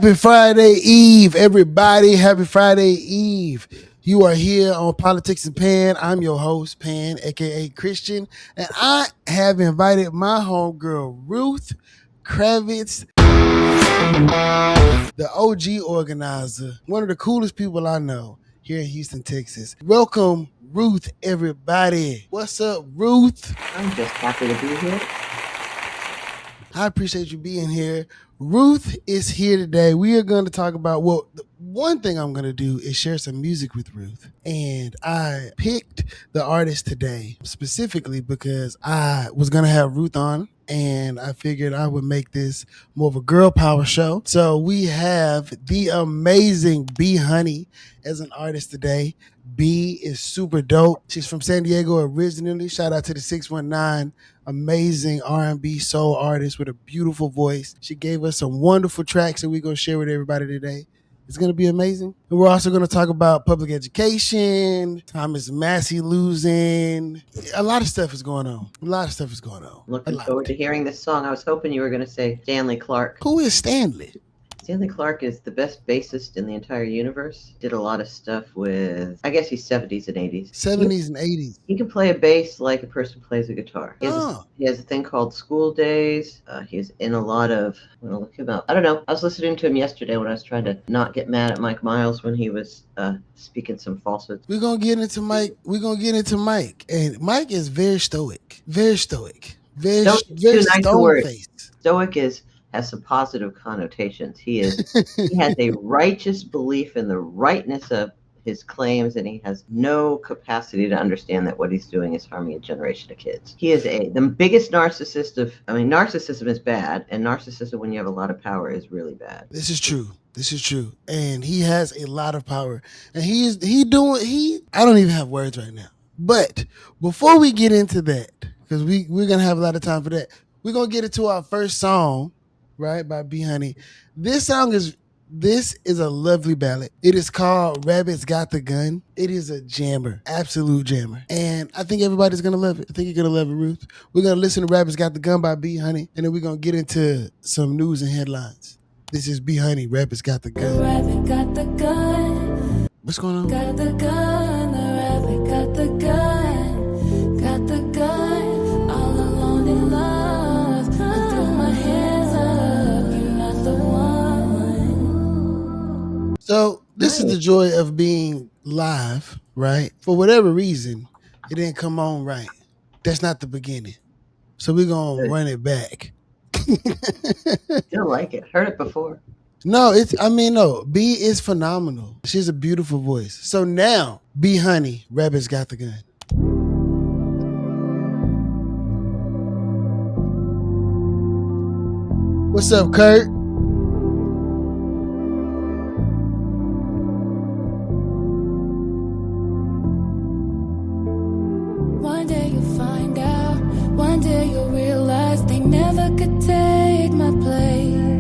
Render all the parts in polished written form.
Happy Friday Eve, everybody. Happy Friday Eve. You are here on Politics and Pan. I'm your host, Pan, aka Christian, and I have invited my homegirl, Ruth Kravitz, the OG organizer, one of the coolest people I know here in Houston, Texas. Welcome, Ruth, everybody. What's up, Ruth? I'm just happy to be here. I appreciate you being here. Ruth is here today. We are going to talk about, well, one thing I'm going to do is share some music with Ruth. And I picked the artist today specifically because I was going to have Ruth on, and I figured I would make this more of a girl power show. So we have the amazing B Honey as an artist today. B is super dope. She's from San Diego originally. Shout out to the 619. Amazing R&B soul artist with a beautiful voice. She gave us some wonderful tracks that we're going to share with everybody today. It's going to be amazing. And we're also going to talk about public education, Thomas Massey losing. A lot of stuff is going on. Looking forward to hearing this song. I was hoping you were going to say Stanley Clarke. Who is Stanley? Stanley Clarke is the best bassist in the entire universe. Did a lot of stuff with, I guess he's 70s and 80s. 70s and 80s. He can play a bass like a person plays a guitar. He has a thing called School Days. He's in a lot of, I'm going to look him up. I don't know. I was listening to him yesterday when I was trying to not get mad at Mike Miles when he was speaking some falsehoods. We're going to get into Mike. And Mike is very stoic. Very stoic. Very stone-faced. Stoic has some positive connotations. He has a righteous belief in the rightness of his claims, and he has no capacity to understand that what he's doing is harming a generation of kids. He is the biggest narcissist narcissism is bad, and narcissism when you have a lot of power is really bad. This is true. And he has a lot of power. And I don't even have words right now. But before we get into that, because we're going to have a lot of time for that, we're going to get into our first song, right, by B Honey. This is a lovely ballad. It is called Rabbit's Got the Gun. It is a jammer, absolute jammer. And I think everybody's going to love it. I think you're going to love it, Ruth. We're going to listen to Rabbit's Got the Gun by B Honey, and then we're going to get into some news and headlines. This is B Honey, Rabbit's Got the Gun. The rabbit got the gun. What's going on? Got the gun, the rabbit got the gun. Got the gun, all alone in love. I threw my hands up, you're not the one. So this is the joy of being live, right? For whatever reason, it didn't come on right. That's not the beginning. So we're going to run it back. Still like it. Heard it before. No, B is phenomenal. She has a beautiful voice. So now, B Honey, Rabbit's Got the Gun. What's up, Kurt? One day you'll find out, one day you'll realize they never could take my place.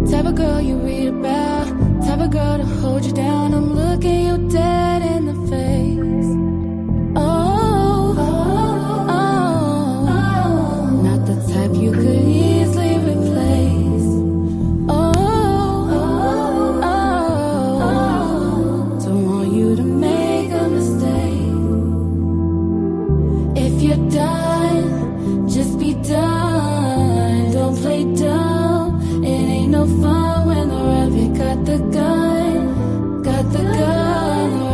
Type of girl you read about, type of girl to hold you down. I'm looking you dead in the face. Not the type you could easily replace. Don't want you to make a mistake. If you're done, just be done. Don't play dumb. It ain't no fun when the rabbit got the gun. Got the gun. The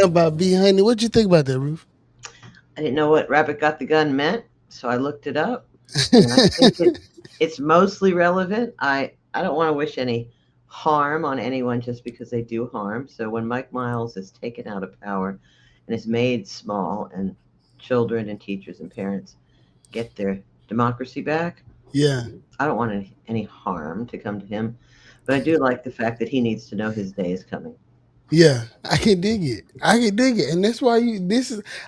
about B Honey. What'd you think about that, Ruth? I didn't know what Rabbit Got the Gun meant, so I looked it up, and I think it's mostly relevant. I don't want to wish any harm on anyone just because they do harm. So when Mike Miles is taken out of power and is made small, and children and teachers and parents get their democracy back, Yeah. I don't want any harm to come to him. But I do like the fact that he needs to know his day is coming. Yeah, I can dig it. I can dig it, and that's why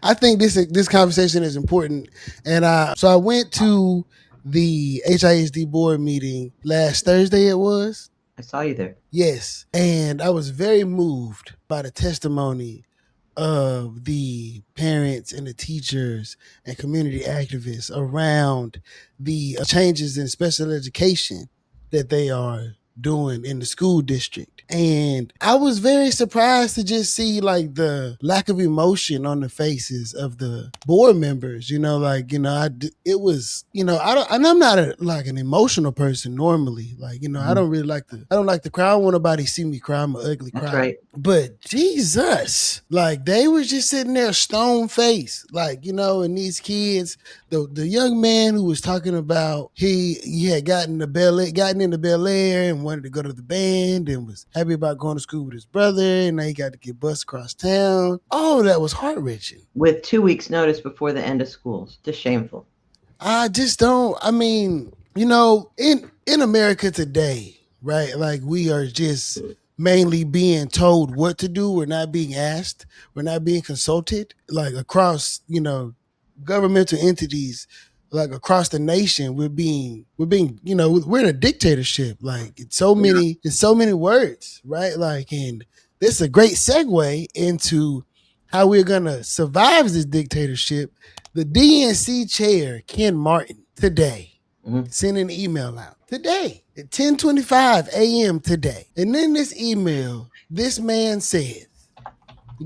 I think this conversation is important. And so I went to the HISD board meeting last Thursday. It was. I saw you there. Yes, and I was very moved by the testimony of the parents and the teachers and community activists around the changes in special education that they are doing in the school district. And I was very surprised to just see like the lack of emotion on the faces of the board members. It was, and I'm not like an emotional person normally. Like, I don't really I don't like to cry. I don't want nobody to see me cry. I'm an ugly cry. That's right. But Jesus, like they was just sitting there stone faced, like, and these kids, the young man who was talking about he had gotten into Bel Air and wanted to go to the band and was happy about going to school with his brother, and now he got to get bused across town. Oh, that was heart-wrenching. With 2 weeks notice before the end of schools. Just shameful. I just don't, in America today, right? Like we are just mainly being told what to do. We're not being asked. We're not being consulted. Like across, governmental entities, like across the nation, we're being, we're in a dictatorship. Like in so many words, right? Like, and this is a great segue into how we're gonna survive this dictatorship. The DNC chair, Ken Martin, today sent an email out today at 10:25 a.m. today. And in this email, this man says,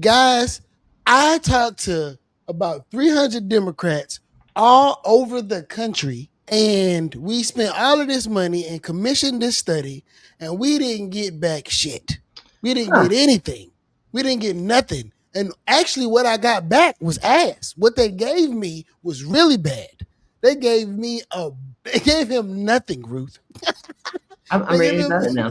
guys, I talked to about 300 Democrats all over the country, and we spent all of this money and commissioned this study, and we didn't get back shit. We didn't get anything. We didn't get nothing. And actually what I got back was ass. What they gave me was really bad. They gave him nothing, Ruth. I'm reading about it now.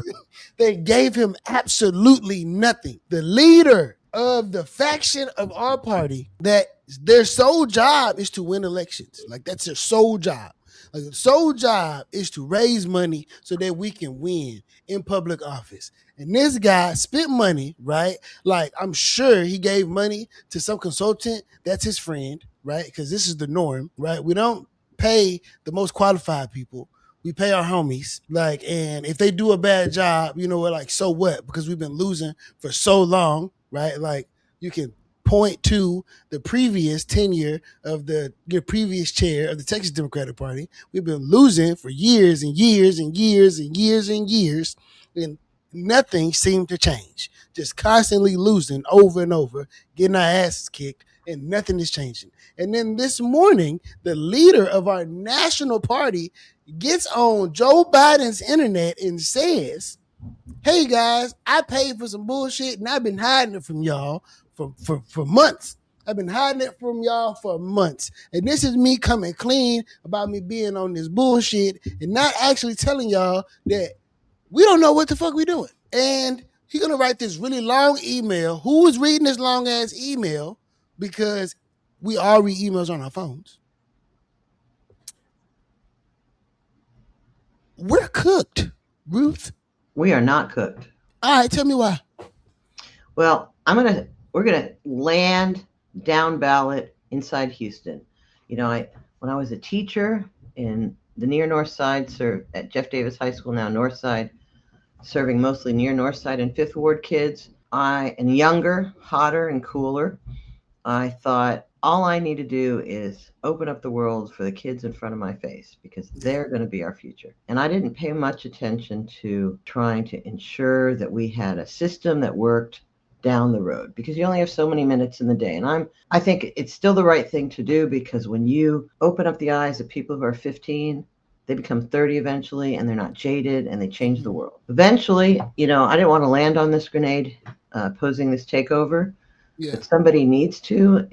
They gave him absolutely nothing. The leader of the faction of our party, that their sole job is to win elections. Like that's their sole job. Like the sole job is to raise money so that we can win in public office. And this guy spent money, right? Like I'm sure he gave money to some consultant that's his friend, right? Because this is the norm, right? We don't pay the most qualified people. We pay our homies, like, and if they do a bad job, we're like, so what? Because we've been losing for so long, right? Like you can point to the previous tenure of your previous chair of the Texas Democratic Party. We've been losing for years and years and years and years and years, and nothing seemed to change. Just constantly losing over and over, getting our asses kicked, and nothing is changing. And then this morning, the leader of our national party gets on Joe Biden's internet and says, hey guys, I paid for some bullshit and I've been hiding it from y'all for months. I've been hiding it from y'all for months. And this is me coming clean about me being on this bullshit and not actually telling y'all that we don't know what the fuck we doing. And he's going to write this really long email. Who is reading this long ass email? Because we all read emails on our phones. We're cooked, Ruth. We are not cooked. All right, tell me why. Well, we're gonna land down ballot inside Houston. When I was a teacher in the near North Side, served at Jeff Davis High School, now North Side, serving mostly near North Side and Fifth Ward kids. And younger, hotter, and cooler. I thought all I need to do is open up the world for the kids in front of my face because they're going to be our future. And I didn't pay much attention to trying to ensure that we had a system that worked down the road because you only have so many minutes in the day. And I think it's still the right thing to do because when you open up the eyes of people who are 15, they become 30 eventually and they're not jaded and they change the world. Eventually, I didn't want to land on this grenade posing this takeover. Yeah. But somebody needs to.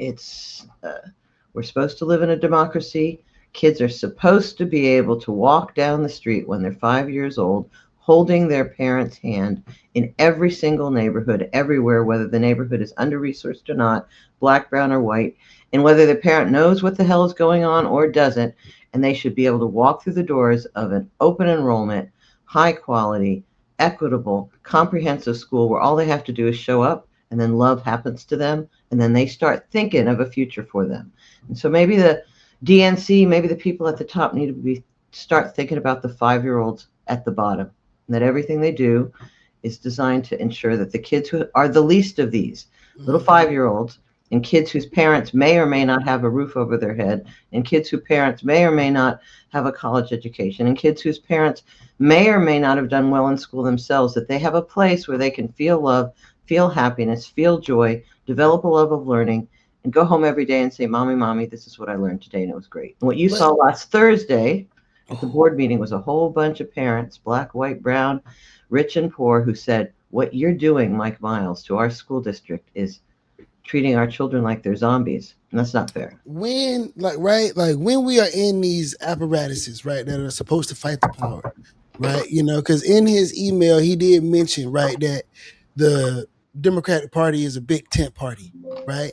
We're supposed to live in a democracy. Kids are supposed to be able to walk down the street when they're 5 years old, holding their parents' hand in every single neighborhood, everywhere, whether the neighborhood is under resourced or not, black, brown, or white, and whether the parent knows what the hell is going on or doesn't. And they should be able to walk through the doors of an open enrollment, high quality, equitable, comprehensive school where all they have to do is show up and then love happens to them. And then they start thinking of a future for them. And so maybe the DNC, maybe the people at the top need to start thinking about the 5-year-olds at the bottom, and that everything they do is designed to ensure that the kids who are the least of these little 5-year-olds, and kids whose parents may or may not have a roof over their head, and kids whose parents may or may not have a college education, and kids whose parents may or may not have done well in school themselves, that they have a place where they can feel love, feel happiness, feel joy, develop a love of learning, and go home every day and say, Mommy, this is what I learned today, and it was great. And what you saw last Thursday at the board meeting was a whole bunch of parents, black, white, brown, rich and poor, who said, what you're doing, Mike Miles, to our school district is treating our children like they're zombies. And that's not fair. When, when we are in these apparatuses, right, that are supposed to fight the power, right, because in his email, he did mention, right, that the Democratic Party is a big tent party, right?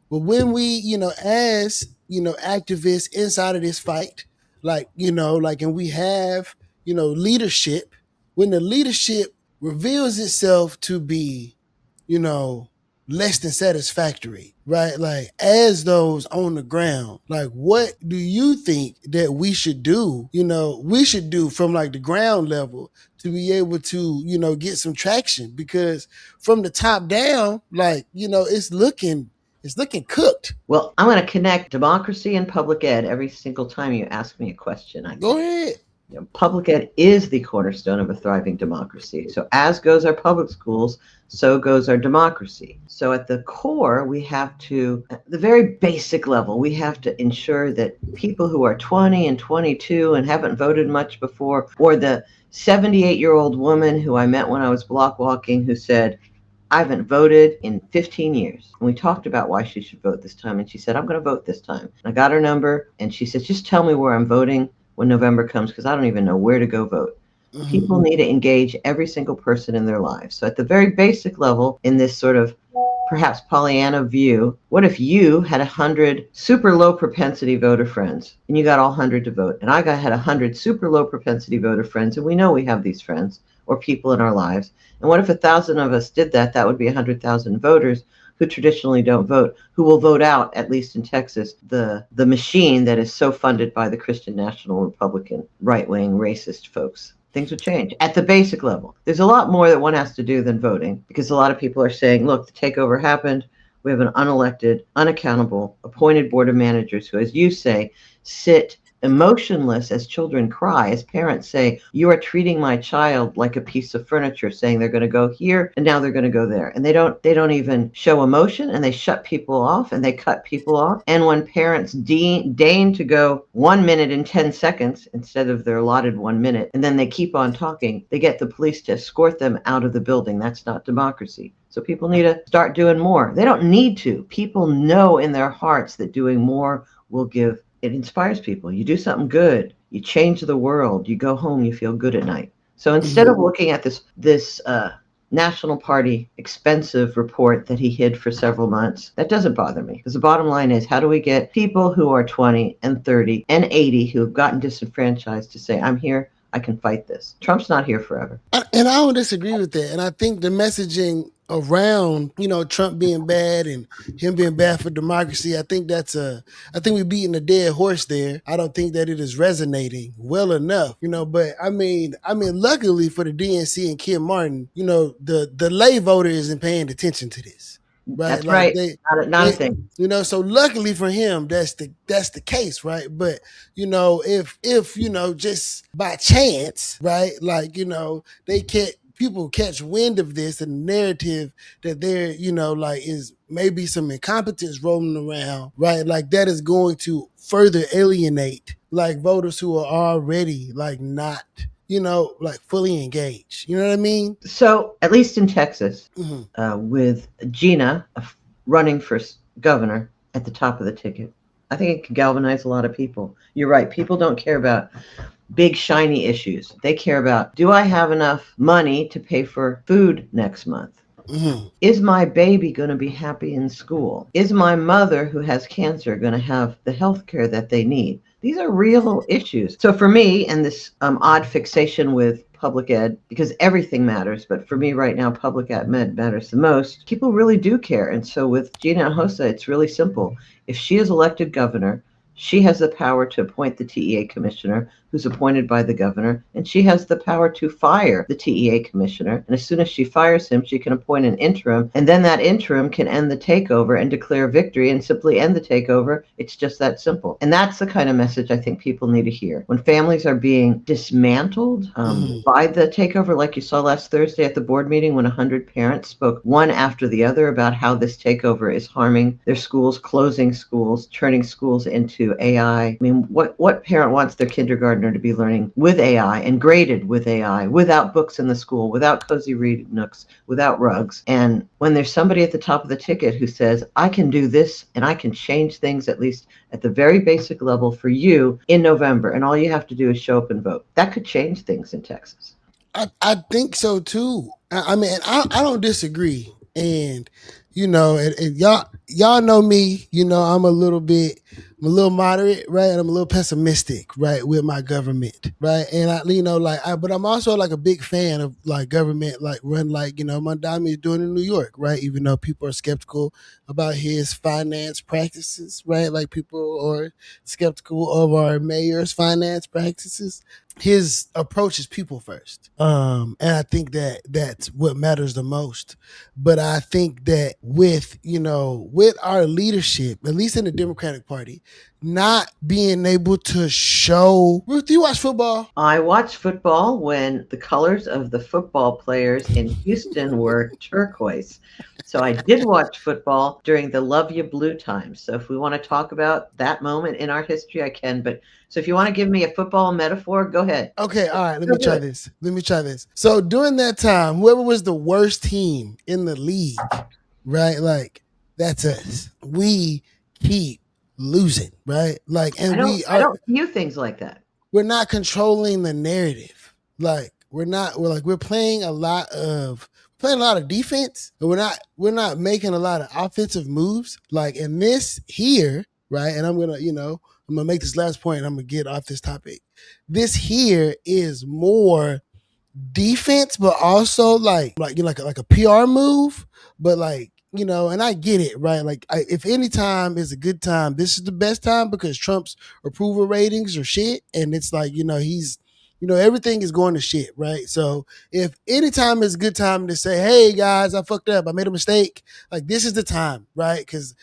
But when we, as, activists inside of this fight, and we have, leadership, when the leadership reveals itself to be, less than satisfactory, right? Like, as those on the ground, like, what do you think that we should do? We should do from like the ground level to be able to, get some traction, because from the top down, it's looking cooked. Well, I'm going to connect democracy and public ed every single time you ask me a question. Go ahead. Public ed is the cornerstone of a thriving democracy. So as goes our public schools, so goes our democracy. So at the core, we have to, at the very basic level, we have to ensure that people who are 20 and 22 and haven't voted much before, or the 78-year-old woman who I met when I was block walking who said, I haven't voted in 15 years. And we talked about why she should vote this time. And she said, I'm going to vote this time. I got her number. And she said, just tell me where I'm voting when November comes, because I don't even know where to go vote. Mm-hmm. People need to engage every single person in their lives. So at the very basic level, in this sort of perhaps Pollyanna view, what if you had 100 super low propensity voter friends and you got all 100 to vote? And had 100 super low propensity voter friends, and we know we have these friends or people in our lives. And what if 1,000 of us did that? That would be 100,000 voters who traditionally don't vote, who will vote out, at least in Texas, the machine that is so funded by the Christian National Republican, right-wing, racist folks. Things would change at the basic level. There's a lot more that one has to do than voting, because a lot of people are saying, look, the takeover happened. We have an unelected, unaccountable, appointed board of managers who, as you say, sit emotionless as children cry, as parents say, you are treating my child like a piece of furniture, saying they're going to go here and now they're going to go there. And they don't even show emotion, and they shut people off and they cut people off. And when parents deign to go 1 minute and 10 seconds instead of their allotted 1 minute, and then they keep on talking, they get the police to escort them out of the building. That's not democracy. So people need to start doing more. They don't need to. People know in their hearts that doing more will give. It inspires people. You do something good, you change the world, you go home, you feel good at night. So instead of looking at this National Party expensive report that he hid for several months, that doesn't bother me. Because the bottom line is, how do we get people who are 20 and 30 and 80 who have gotten disenfranchised to say, I'm here, I can fight this. Trump's not here forever. And I don't disagree with that. And I think the messaging around, Trump being bad and him being bad for democracy, I think we're beating a dead horse there. I don't think that it is resonating well enough, but I mean, luckily for the DNC and Kim Martin, the lay voter isn't paying attention to this. Right? That's like right. Not a thing. So luckily for him, that's the case, right? But if just by chance, right, people catch wind of this and the narrative that there, is maybe some incompetence rolling around, right? Like, that is going to further alienate voters who are already not, fully engaged. You know what I mean? So at least in Texas, with Gina, running for governor at the top of the ticket. I think it can galvanize a lot of people. You're right. People don't care about big, shiny issues. They care about, do I have enough money to pay for food next month? Mm-hmm. Is my baby going to be happy in school? Is my mother who has cancer going to have the health care that they need? These are real issues. So for me, and this odd fixation with public ed, because everything matters, but for me right now, public ed matters the most, people really do care. And so with Gina Hossa, it's really simple. If she is elected governor, she has the power to appoint the TEA commissioner, who's appointed by the governor, and she has the power to fire the TEA commissioner. And as soon as she fires him, she can appoint an interim, and then that interim can end the takeover and declare victory and simply end the takeover. It's just that simple. And that's the kind of message I think people need to hear. When families are being dismantled by the takeover, like you saw last Thursday at the board meeting when 100 parents spoke one after the other about how this takeover is harming their schools, closing schools, turning schools into AI. I mean, what parent wants their kindergartner to be learning with AI and graded with AI, without books in the school, without cozy reading nooks, without rugs? And when there's somebody at the top of the ticket who says, I can do this and I can change things, at least at the very basic level, for you in November, and all you have to do is show up and vote, that could change things in Texas. I think so too. I mean, I don't disagree. And and y'all know me. I'm a little moderate, right? And I'm a little pessimistic, right, with my government, right? And but I'm also like a big fan of like government, like run like Mondami is doing in New York, right? Even though people are skeptical about his finance practices, right? Like people are skeptical of our mayor's finance practices. His approach is people first, and I think that that's what matters the most. But I think that with our leadership, at least in the Democratic Party, not being able to show. Ruth, do you watch football? I watched football when the colors of the football players in Houston were turquoise. So I did watch football during the Love You Blue times. So if we want to talk about that moment in our history, I can. But so if you want to give me a football metaphor, go ahead. Okay, all right. Let me try this. So during that time, whoever was the worst team in the league, right? Like that's us. We keep losing, right? Like, and I don't view things like that. We're not controlling the narrative. Like we're playing a lot of defense, but we're not making a lot of offensive moves. Like in this here, right? And I'm gonna make this last point and I'm gonna get off this topic. This here is more defense, but also like a PR move, but like, and I get it, right? Like if any time is a good time, this is the best time because Trump's approval ratings are shit. And it's like, he's, everything is going to shit, right? So if any time is a good time to say, hey guys, I fucked up, I made a mistake, like this is the time, right? Because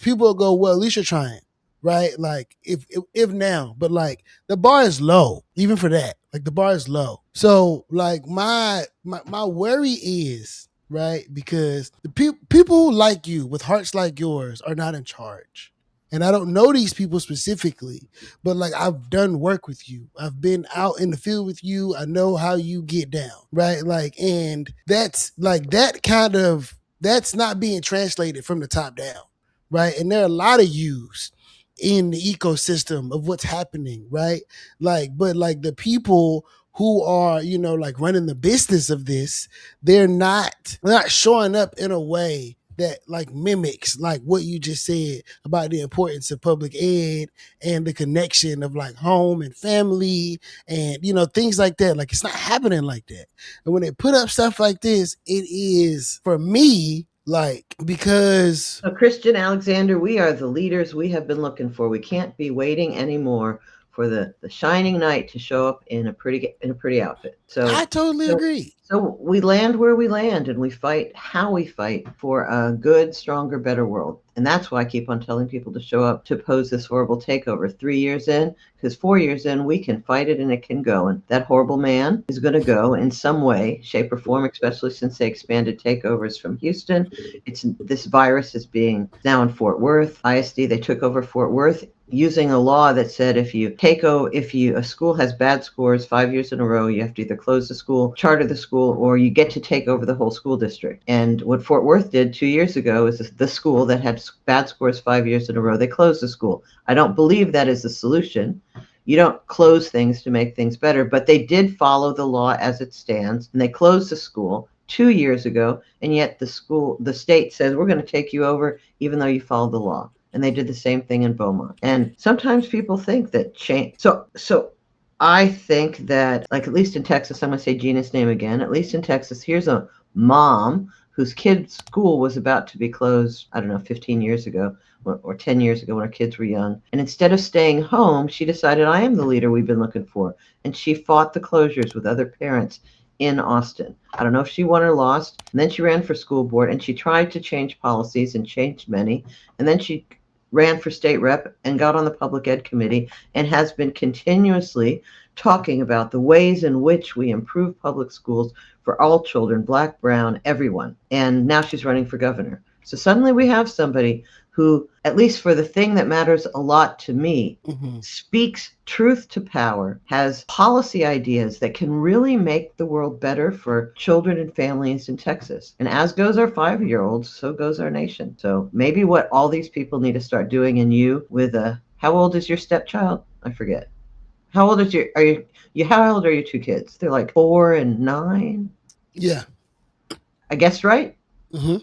people will go, well, at least you're trying, right? Like if now, but like the bar is low, even for that. Like the bar is low. So like my worry is, right, because the people like you with hearts like yours are not in charge. And I don't know these people specifically, but like I've done work with you. I've been out in the field with you. I know how you get down, right? Like, and that's like that's not being translated from the top down, right? And there are a lot of yous in the ecosystem of what's happening, right? Like, but like the people who are, like running the business of this, they're not showing up in a way that like mimics like what you just said about the importance of public ed and the connection of like home and family and things like that. Like it's not happening like that. And when they put up stuff like this, it is for me like because so Christian Alexander, we are the leaders we have been looking for. We can't be waiting anymore for the shining knight to show up in a pretty outfit. So I totally agree. So we land where we land and we fight how we fight for a good, stronger, better world. And that's why I keep on telling people to show up to oppose this horrible takeover 3 years in, because 4 years in, we can fight it and it can go. And that horrible man is going to go in some way, shape or form, especially since they expanded takeovers from Houston. This virus is being now in Fort Worth, ISD. They took over Fort Worth. using a law that said if a school has bad scores 5 years in a row, you have to either close the school, charter the school, or you get to take over the whole school district. And what Fort Worth did 2 years ago is the school that had bad scores 5 years in a row, they closed the school. I don't believe that is the solution. You don't close things to make things better, but they did follow the law as it stands, and they closed the school 2 years ago, and yet the state says, we're going to take you over even though you followed the law. And they did the same thing in Beaumont. And sometimes people think that change. So I think that, like, at least in Texas, I'm going to say Gina's name again. At least in Texas, here's a mom whose kid's school was about to be closed, I don't know, 15 years ago or 10 years ago when her kids were young. And instead of staying home, she decided, I am the leader we've been looking for. And she fought the closures with other parents in Austin. I don't know if she won or lost. And then she ran for school board, and she tried to change policies and changed many. And then she ran for state rep and got on the public ed committee and has been continuously talking about the ways in which we improve public schools for all children, black, brown, everyone. And now she's running for governor. So suddenly we have somebody who, at least for the thing that matters a lot to me, speaks truth to power, has policy ideas that can really make the world better for children and families in Texas. And as goes our 5-year-olds, so goes our nation. So maybe what all these people need to start doing, and you with how old is your stepchild? I forget. How old is how old are your two kids? They're like 4 and 9. Yeah. I guess, right? Mm-hmm.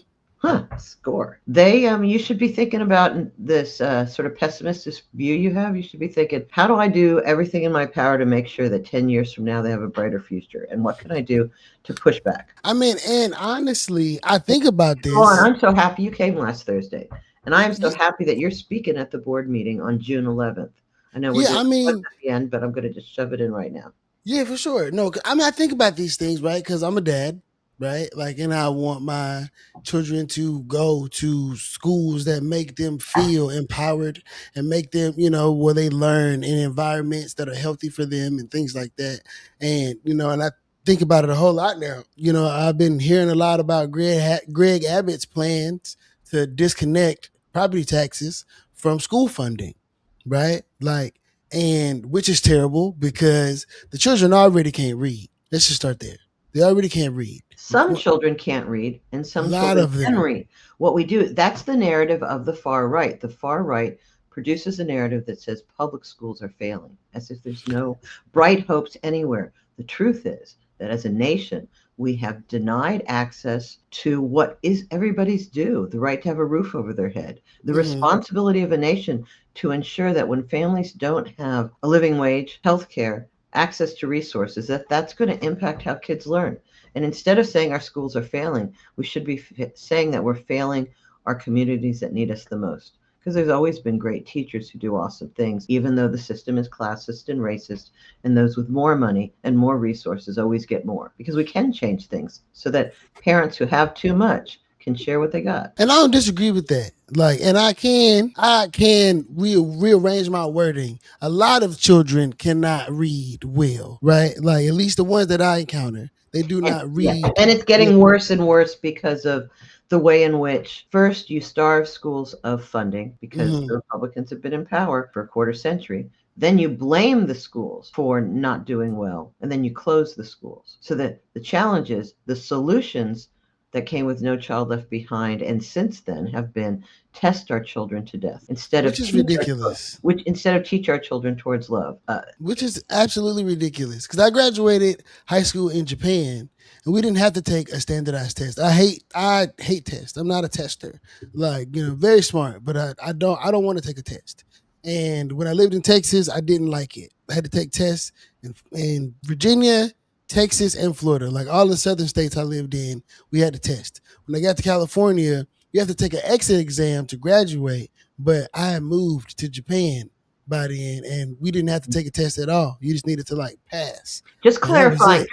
Score. You should be thinking about this sort of pessimistic view you have. You should be thinking, how do I do everything in my power to make sure that 10 years from now they have a brighter future? And what can I do to push back? I mean, and honestly, I think about this. Oh, and I'm so happy you came last Thursday. And I am so happy that you're speaking at the board meeting on June 11th. I know we're at the end, but I'm going to just shove it in right now. Yeah, for sure. No, I mean, I think about these things, right? Because I'm a dad, right? Like, and I want my children to go to schools that make them feel empowered and make them, where they learn in environments that are healthy for them and things like that. And, and I think about it a whole lot now. I've been hearing a lot about Greg Abbott's plans to disconnect property taxes from school funding, right? Like, and which is terrible because the children already can't read. Let's just start there. They already can't read. Some children can't read, and some children can read. What we do, that's the narrative of the far right. The far right produces a narrative that says public schools are failing, as if there's no bright hopes anywhere. The truth is that as a nation, we have denied access to what is everybody's due, the right to have a roof over their head, the responsibility of a nation to ensure that when families don't have a living wage, health care, access to resources, that's going to impact how kids learn. And instead of saying our schools are failing, we should be saying that we're failing our communities that need us the most. Because there's always been great teachers who do awesome things, even though the system is classist and racist, and those with more money and more resources always get more. Because we can change things so that parents who have too much can share what they got. And I don't disagree with that. Like, and I can rearrange my wording. A lot of children cannot read well, right? Like, at least the ones that I encounter, they do not read. Yeah. And it's getting worse and worse because of the way in which first you starve schools of funding because the Republicans have been in power for a quarter century. Then you blame the schools for not doing well, and then you close the schools. So that the challenge is the solutions that came with No Child Left Behind, and since then have been test our children to death instead of ridiculous. Instead of teach our children towards love, which is absolutely ridiculous. Because I graduated high school in Japan, and we didn't have to take a standardized test. I hate tests. I'm not a tester. Like, very smart, but I don't want to take a test. And when I lived in Texas, I didn't like it. I had to take tests in Virginia, Texas, and Florida. Like all the southern states I lived in, we had to test. When I got to California, you have to take an exit exam to graduate. But I had moved to Japan by then, and we didn't have to take a test at all. You just needed to pass. Just clarifying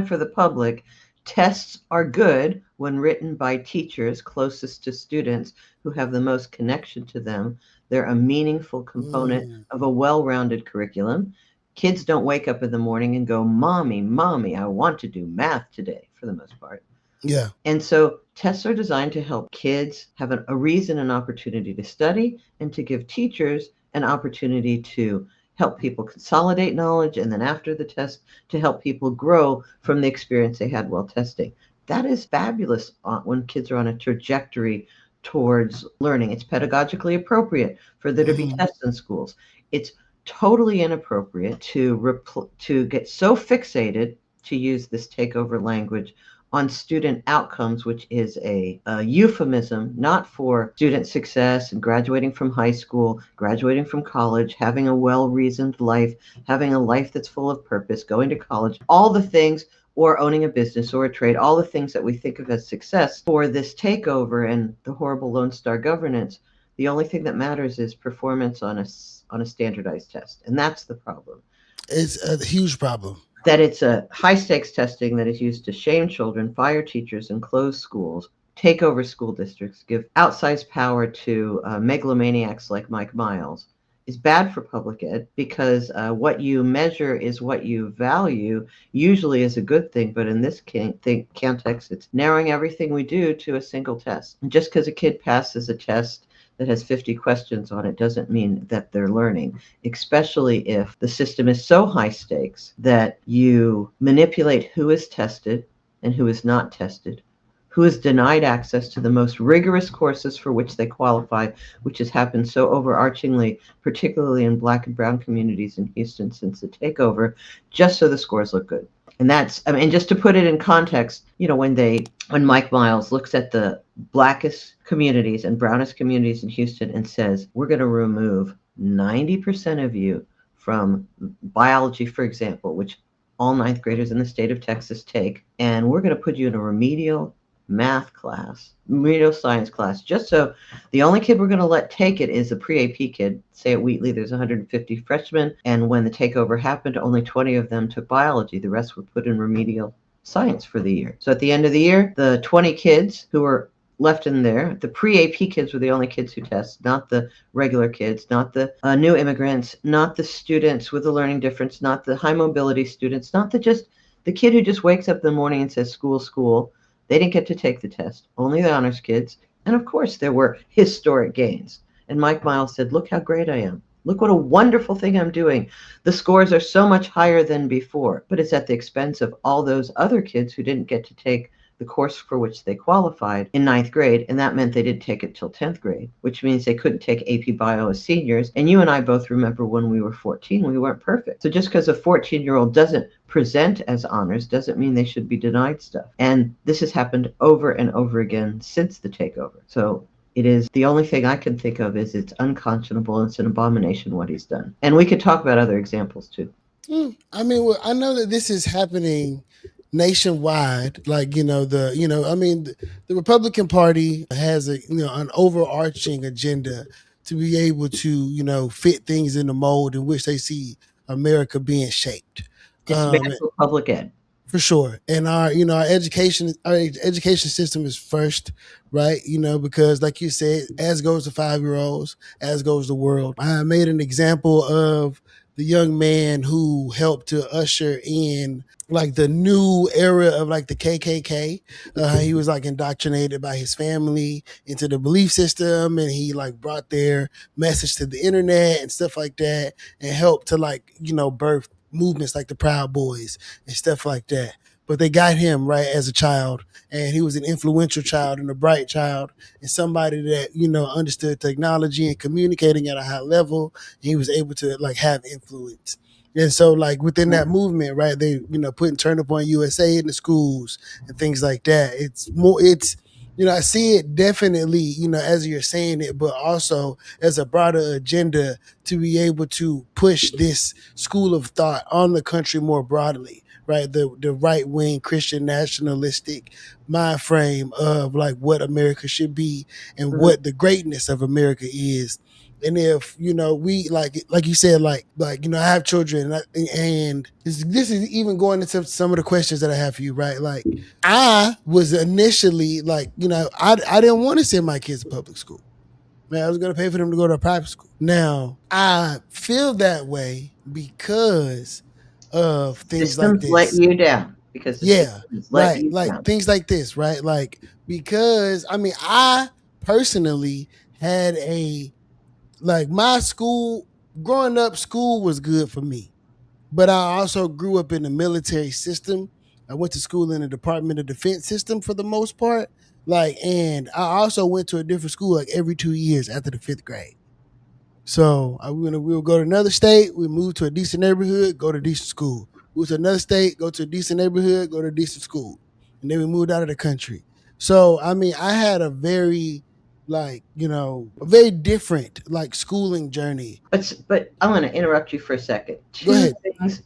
for the public, tests are good when written by teachers closest to students who have the most connection to them. They're a meaningful component of a well-rounded curriculum. Kids don't wake up in the morning and go, Mommy, I want to do math today, for the most part. Yeah. And so tests are designed to help kids have a reason and opportunity to study and to give teachers an opportunity to help people consolidate knowledge, and then after the test, to help people grow from the experience they had while testing. That is fabulous when kids are on a trajectory towards learning. It's pedagogically appropriate for there to be tests in schools. It's totally inappropriate to get so fixated, to use this takeover language, on student outcomes, which is a euphemism not for student success and graduating from high school, graduating from college, having a well-reasoned life, having a life that's full of purpose, going to college, all the things, or owning a business or a trade, all the things that we think of as success. For this takeover and the horrible Lone Star governance, the only thing that matters is performance on a standardized test. And that's the problem. It's a huge problem. That it's a high-stakes testing that is used to shame children, fire teachers, and close schools, take over school districts, give outsized power to megalomaniacs like Mike Miles, is bad for public ed, because what you measure is what you value, usually is a good thing, but in this context, it's narrowing everything we do to a single test. And just because a kid passes a test that has 50 questions on it doesn't mean that they're learning, especially if the system is so high stakes that you manipulate who is tested and who is not tested, who is denied access to the most rigorous courses for which they qualify, which has happened so overarchingly, particularly in Black and brown communities in Houston since the takeover, just so the scores look good. And that's, I mean, just to put it in context, when Mike Miles looks at the blackest communities and brownest communities in Houston and says, we're going to remove 90% of you from biology, for example, which all ninth graders in the state of Texas take, and we're going to put you in a remedial math class, remedial science class, just so the only kid we're going to let take it is a pre-AP kid. Say at Wheatley, there's 150 freshmen, and when the takeover happened, only 20 of them took biology. The rest were put in remedial science for the year. So at the end of the year, the 20 kids who were left in there, the pre-AP kids were the only kids who test, not the regular kids, not the new immigrants, not the students with a learning difference, not the high mobility students, not the kid who just wakes up in the morning and says, school, school. They didn't get to take the test, only the honors kids. And of course, there were historic gains. And Mike Miles said, look how great I am. Look what a wonderful thing I'm doing. The scores are so much higher than before, but it's at the expense of all those other kids who didn't get to take the course for which they qualified in ninth grade, and that meant they didn't take it till 10th grade, which means they couldn't take AP Bio as seniors. And you and I both remember when we were 14, we weren't perfect. So just because a 14-year-old doesn't present as honors doesn't mean they should be denied stuff. And this has happened over and over again since the takeover. So it is, the only thing I can think of is it's unconscionable and it's an abomination what he's done. And we could talk about other examples too. I mean, well, I know that this is happening nationwide. Like, the Republican Party has an overarching agenda to be able to, fit things in the mold in which they see America being shaped. Dismantle public ed. For sure. And our education system is first, right? Because like you said, as goes the 5-year-olds, as goes the world. I made an example of the young man who helped to usher in like the new era of like the KKK. He was like indoctrinated by his family into the belief system, and he like brought their message to the internet and stuff like that, and helped to like, birth movements like the Proud Boys and stuff like that. But they got him right as a child, and he was an influential child and a bright child and somebody that, understood technology and communicating at a high level. And he was able to like have influence. And so like within that movement, right, they, putting Turn Up on USA in the schools and things like that. I see it definitely, as you're saying it, but also as a broader agenda to be able to push this school of thought on the country more broadly, right? The right wing Christian nationalistic mind frame of like what America should be and what the greatness of America is. And if, we like you said, like, I have children and this is even going into some of the questions that I have for you, right? Like I was initially like, I didn't want to send my kids to public school. Man, I was going to pay for them to go to a private school. Now I feel that way because of things like this. Let you down. Because things like this, right? Like, because I personally had a Like my school, growing up, school was good for me. But I also grew up in the military system. I went to school in the Department of Defense system for the most part. Like, and I also went to a different school like every 2 years after the fifth grade. So we would go to another state, we move to a decent neighborhood, go to decent school. Move to another state, go to a decent neighborhood, go to a decent school. And then we moved out of the country. So I mean, I had a very a very different like schooling journey. But I'm going to interrupt you for a second. Go ahead.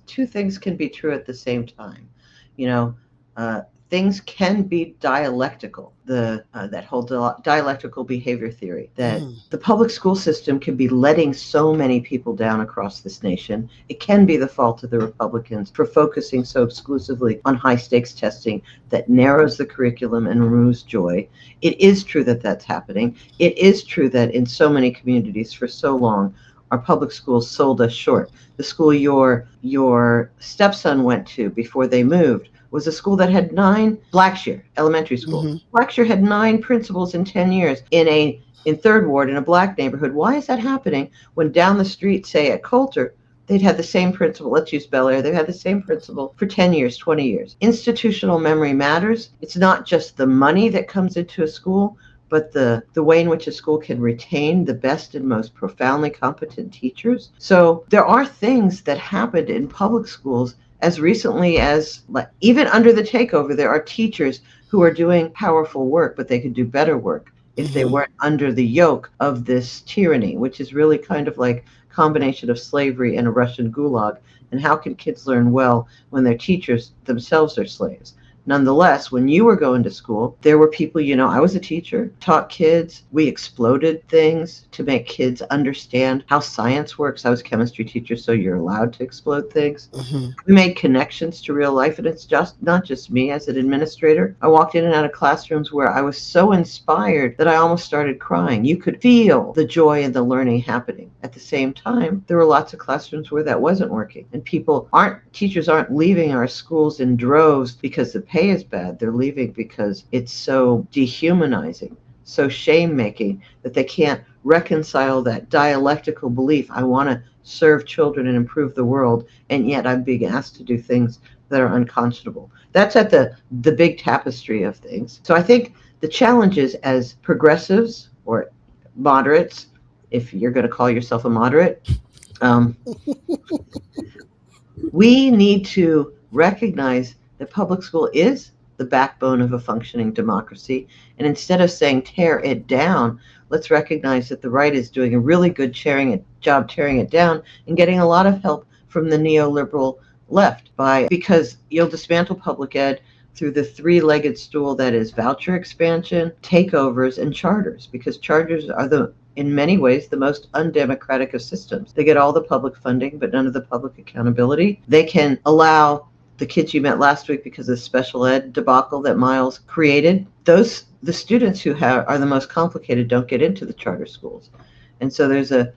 Two things can be true at the same time. You know, things can be dialectical. That whole dialectical behavior theory, that the public school system can be letting so many people down across this nation. It can be the fault of the Republicans for focusing so exclusively on high stakes testing that narrows the curriculum and removes joy. It is true that that's happening. It is true that in so many communities for so long, our public schools sold us short. The school your stepson went to before they moved was a school that had 9 Blackshear Elementary School. Blackshear had 9 principals in 10 years in Third Ward in a black neighborhood. Why is that happening when down the street, say at Coulter, they'd had the same principal? Let's use Bel Air. They've had the same principal for 10 years, 20 years. Institutional memory matters. It's not just the money that comes into a school, but the way in which a school can retain the best and most profoundly competent teachers. So there are things that happened in public schools as recently as, like, even under the takeover, there are teachers who are doing powerful work, but they could do better work if they weren't under the yoke of this tyranny, which is really kind of like a combination of slavery and a Russian gulag. And how can kids learn well when their teachers themselves are slaves? Nonetheless, when you were going to school, there were people, I was a teacher, taught kids. We exploded things to make kids understand how science works. I was a chemistry teacher, so you're allowed to explode things. We made connections to real life, and it's just not just me as an administrator. I walked in and out of classrooms where I was so inspired that I almost started crying. You could feel the joy and the learning happening. At the same time, there were lots of classrooms where that wasn't working, and teachers aren't leaving our schools in droves because the pay is bad. They're leaving because it's so dehumanizing, so shame-making, that they can't reconcile that dialectical belief. I want to serve children and improve the world, and yet I'm being asked to do things that are unconscionable. That's at the big tapestry of things. So I think the challenge is, as progressives or moderates, if you're going to call yourself a moderate, we need to recognize that public school is the backbone of a functioning democracy. And instead of saying tear it down, let's recognize that the right is doing a really good job tearing it down and getting a lot of help from the neoliberal left because you'll dismantle public ed through the 3-legged stool that is voucher expansion, takeovers, and charters, because charters are in many ways the most undemocratic of systems. They get all the public funding, but none of the public accountability. They can allow the kids you met last week because of the special ed debacle that Miles created. The students who are the most complicated don't get into the charter schools. And so there's a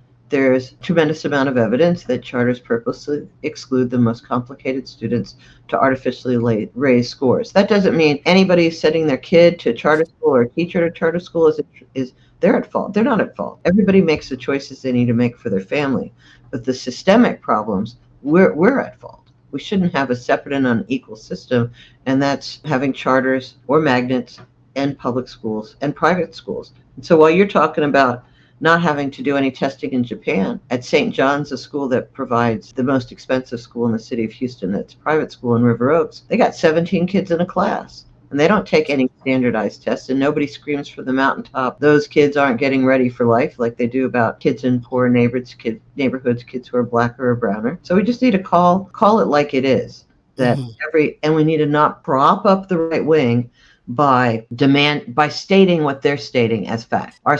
tremendous amount of evidence that charters purposely exclude the most complicated students to artificially raise scores. That doesn't mean anybody who's sending their kid to a charter school or a teacher to a charter school is they're at fault. They're not at fault. Everybody makes the choices they need to make for their family. But the systemic problems, we're at fault. We shouldn't have a separate and unequal system, and that's having charters or magnets and public schools and private schools. And so while you're talking about not having to do any testing in Japan, at St. John's, a school that provides the most expensive school in the city of Houston, that's a private school in River Oaks, they got 17 kids in a class. And they don't take any standardized tests, and nobody screams from the mountaintop those kids aren't getting ready for life like they do about kids in poor neighborhoods, kids who are blacker or browner. So we just need to call it like it is. And we need to not prop up the right wing by stating what they're stating as fact. Our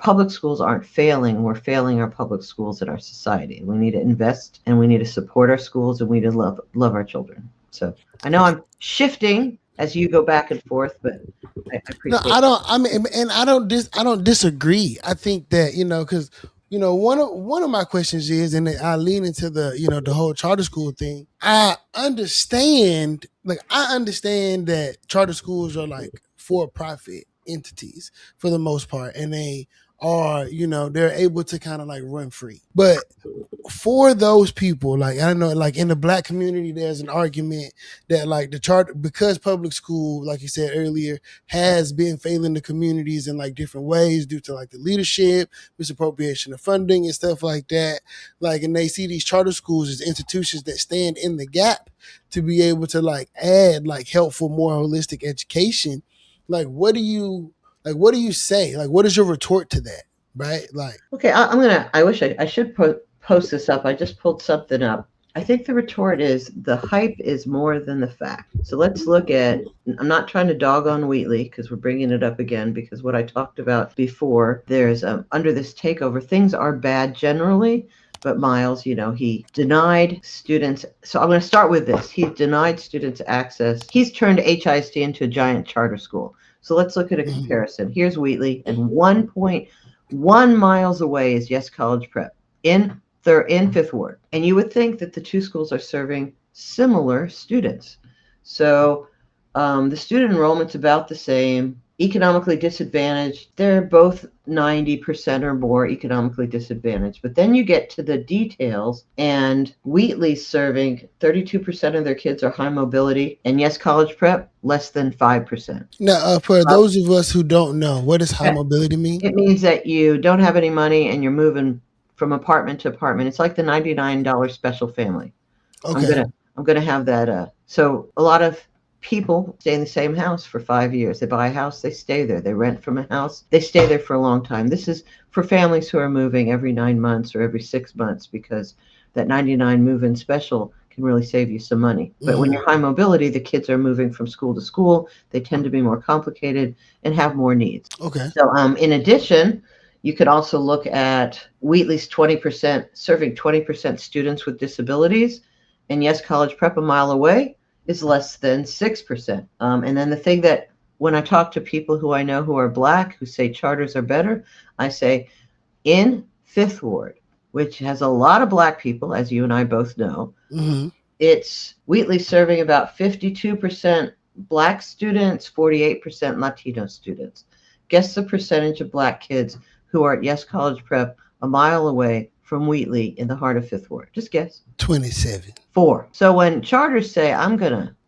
public schools aren't failing. We're failing our public schools in our society. We need to invest, and we need to support our schools, and we need to love our children. So I know I'm shifting as you go back and forth, but I appreciate. I don't disagree. I think that because one of my questions is, and I lean into the the whole charter school thing. I understand that charter schools are like for-profit entities for the most part, and they are, they're able to kind of like run free. But for those people, like I know, like in the Black community, there's an argument that like the charter, because public school, like you said earlier, has been failing the communities in like different ways due to like the leadership, misappropriation of funding and stuff like that. Like, and they see these charter schools as institutions that stand in the gap to be able to like add like helpful, more holistic education. Like, what do you say? Like, what is your retort to that? Right? Like, okay, I wish I should post this up. I just pulled something up. I think the retort is the hype is more than the fact. So let's look at, I'm not trying to dog on Wheatley because we're bringing it up again, because what I talked about before, there's under this takeover, things are bad generally, but Miles, he denied students. So I'm going to start with this. He denied students access. He's turned HISD into a giant charter school. So let's look at a comparison. Here's Wheatley, and 1.1 miles away is Yes College Prep. They're in Fifth Ward. And you would think that the two schools are serving similar students. So the student enrollment's about the same. Economically disadvantaged, they're both 90% or more economically disadvantaged. But then you get to the details, and Wheatley's serving 32% of their kids are high mobility, and Yes College Prep, less than 5%. Now, for those of us who don't know, what does high mobility mean? It means that you don't have any money and you're moving from apartment to apartment. It's like the $99 special family. Okay. I'm gonna have that. So a lot of people stay in the same house for 5 years. They buy a house, they stay there. They rent from a house, they stay there for a long time. This is for families who are moving every 9 months or every 6 months, because that 99 move-in special can really save you some money. But when you're high mobility, the kids are moving from school to school. They tend to be more complicated and have more needs. Okay. So in addition, you could also look at Wheatley's 20%, serving 20% students with disabilities, and Yes College Prep a mile away is less than 6%. And then the thing that when I talk to people who I know who are Black, who say charters are better, I say in Fifth Ward, which has a lot of Black people, as you and I both know, it's Wheatley serving about 52% Black students, 48% Latino students. Guess the percentage of Black kids who are at Yes College Prep a mile away from Wheatley in the heart of Fifth Ward? Just guess. 27. 4. So when charters say,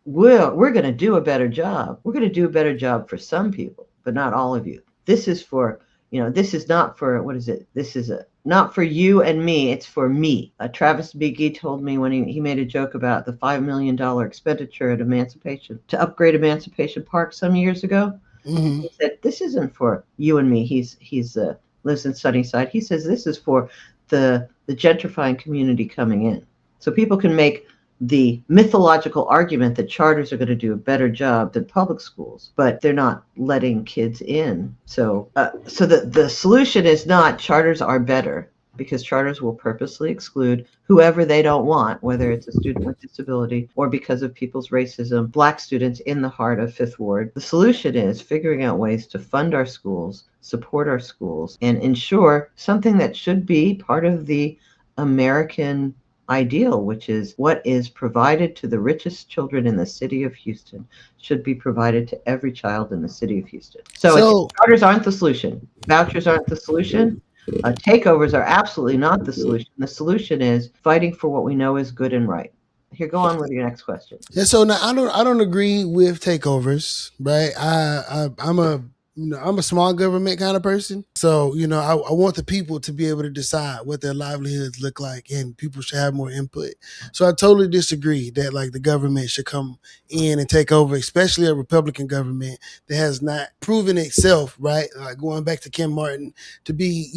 we're gonna do a better job, we're gonna do a better job for some people, but not all of you. This is for, this is not for, what is it? This is not for you and me, it's for me. Travis Beaky told me when he made a joke about the $5 million expenditure at Emancipation, to upgrade Emancipation Park some years ago. He said, this isn't for you and me. He's lives in Sunnyside. He says this is for the gentrifying community coming in. So people can make the mythological argument that charters are going to do a better job than public schools, but they're not letting kids in. So the solution is not charters are better, because charters will purposely exclude whoever they don't want, whether it's a student with disability or because of people's racism, Black students in the heart of Fifth Ward. The solution is figuring out ways to fund our schools, support our schools, and ensure something that should be part of the American ideal, which is what is provided to the richest children in the city of Houston should be provided to every child in the city of Houston. So charters aren't the solution. Vouchers aren't the solution. Takeovers are absolutely not the solution. The solution is fighting for what we know is good and right. Here, go on with your next question. Yeah, so now I don't agree with takeovers, right? I'm a small government kind of person. So, I want the people to be able to decide what their livelihoods look like, and people should have more input. So I totally disagree that like the government should come in and take over, especially a Republican government that has not proven itself, right? Like going back to Kim Martin, to be,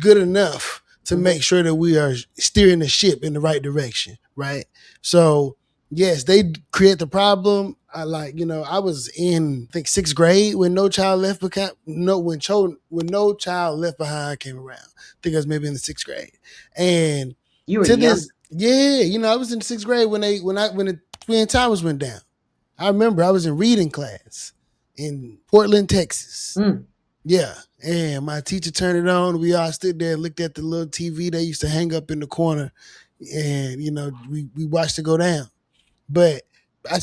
good enough to make sure that we are steering the ship in the right direction, right? So yes, they create the problem. I was in, I think, 6th grade when No Child Left Behind. When No Child Left Behind came around. I think I was maybe in the 6th grade, and you were young. I was in the 6th grade when the Twin Towers went down. I remember I was in reading class in Portland, Texas. Yeah, and my teacher turned it on. We all stood there and looked at the little TV they used to hang up in the corner, and we watched it go down. But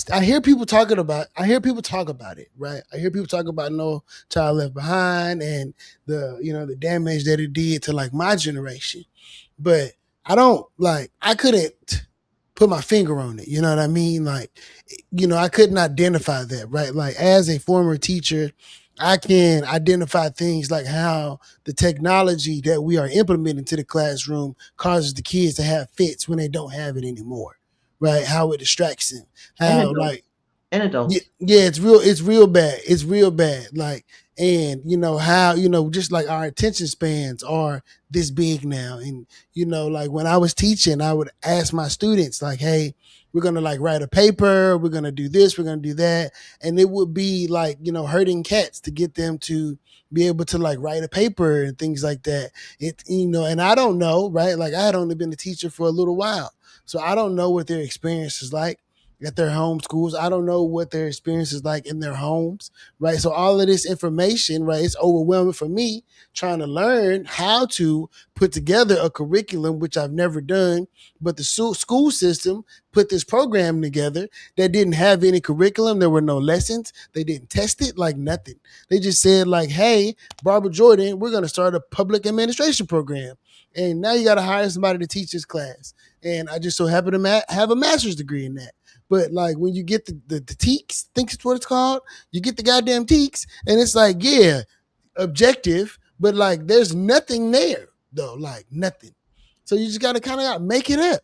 I hear people talking about. I hear people talk about it, right? I hear people talk about No Child Left Behind and the damage that it did to like my generation. But I don't like. I couldn't put my finger on it. You know what I mean? Like, I couldn't identify that, right? Like, as a former teacher, I can identify things like how the technology that we are implementing to the classroom causes the kids to have fits when they don't have it anymore, right? How it distracts them. And How adults. like And yeah, adults. yeah, it's real bad. It's real bad. Like, and how, just like our attention spans are this big now. And, like when I was teaching, I would ask my students, like, hey, we're gonna like write a paper, we're gonna do this, we're gonna do that. And it would be like, herding cats to get them to be able to like write a paper and things like that. And I don't know, right? Like I had only been a teacher for a little while. So I don't know what their experience is like at their home schools. I don't know what their experience is like in their homes, right? So all of this information, right, it's overwhelming for me trying to learn how to put together a curriculum, which I've never done. But the school system put this program together that didn't have any curriculum. There were no lessons. They didn't test it, like nothing. They just said like, hey, Barbara Jordan, we're going to start a public administration program. And now you got to hire somebody to teach this class. And I just so happen to have a master's degree in that. But like when you get the teaks, think it's what it's called. You get the goddamn teaks, and it's like, yeah, objective, but like there's nothing there though, like nothing. So you just gotta kind of make it up.